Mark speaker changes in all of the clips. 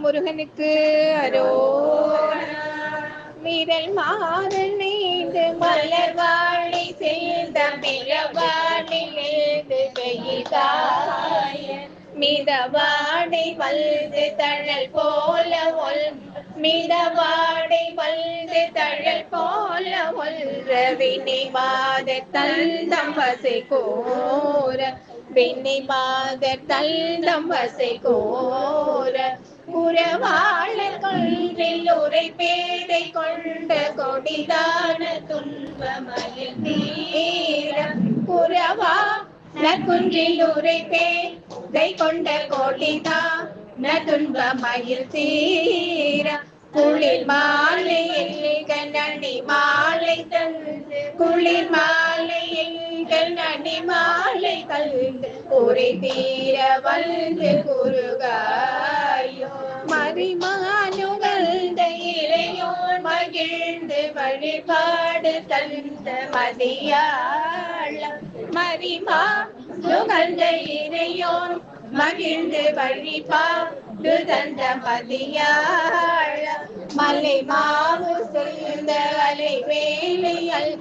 Speaker 1: முருகனுக்கு அரோகரா. வீரல் மாறல் நீண்டு மலர் வாழை சேர்ந்த பிறவானிலிருந்து பெய்தாய மிதவாடை வல்து தழல் போல மிதவாடை வல்து தழல் போல ஒல்ற வினைவாத தந்தம் வசை கோர வினைவாத தந்தம் வசை கோர புறவாழல் கொன்றில் உரை பேதை கொண்ட கொடிதான துன்பமயில் தீர புறவா நற்குன்றில் உரை பேதை கொண்ட கொடிதான துன்பமயில் தீர குளிர் மாலையில் கண்ணி மாலை தந்து குளிர் மாலையில் கண்ணி மாலை கல்ந்து உரை தீர வந்து குருகாயோ மறிமானுகழ்ந்த இளையோர் மகிழ்ந்து வழிபாடு தந்த மதியாள மறிமா நுகழ்ந்த இளையோர் மகிழ்ந்து வழிபாடு தந்த மதியாள மலை மாவு சிந்து அலை வேலையல்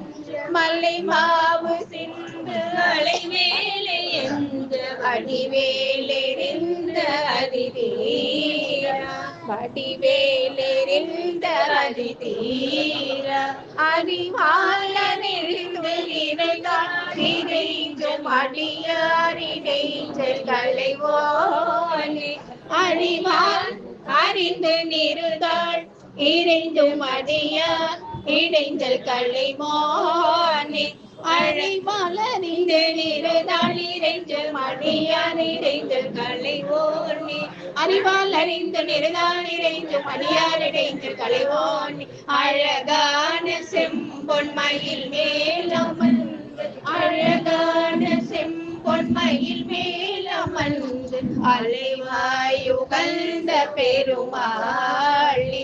Speaker 1: மலை மாவு சிந்து அலை வேலை என்று அடிவேலெறிந்த அதிதீர வடிவேலெறிந்த அதிதீர அறிவாளனிருந்து இறைஞ்சும் அடியாரிடைஞ்சல் களைவோனே அறிவாள் அறிந்து நிறுதாள் இறைந்தும் அடியார் இடைஞ்சல் களைவோனே அழைவாளறிந்து நிறுதாள் இறைஞ்சும் அடியார் இடைஞ்சல் களைவோனே அறிவால் அறிந்து நிறுதாள் இறைஞ்சும் அடியார் இடைஞ்சல் களைவோனே அழகான செம்பொன்மையில் மேலமர்ந்து அழகான செம்பொன்மையில் மேலமர்ந்து அலைவாயுகழ்ந்த பெருமாளி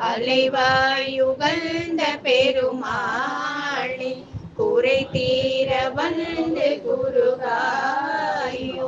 Speaker 1: அலைவாயுகழ்ந்த பெருமாளி குறை தீர வந்து குருகாயோ.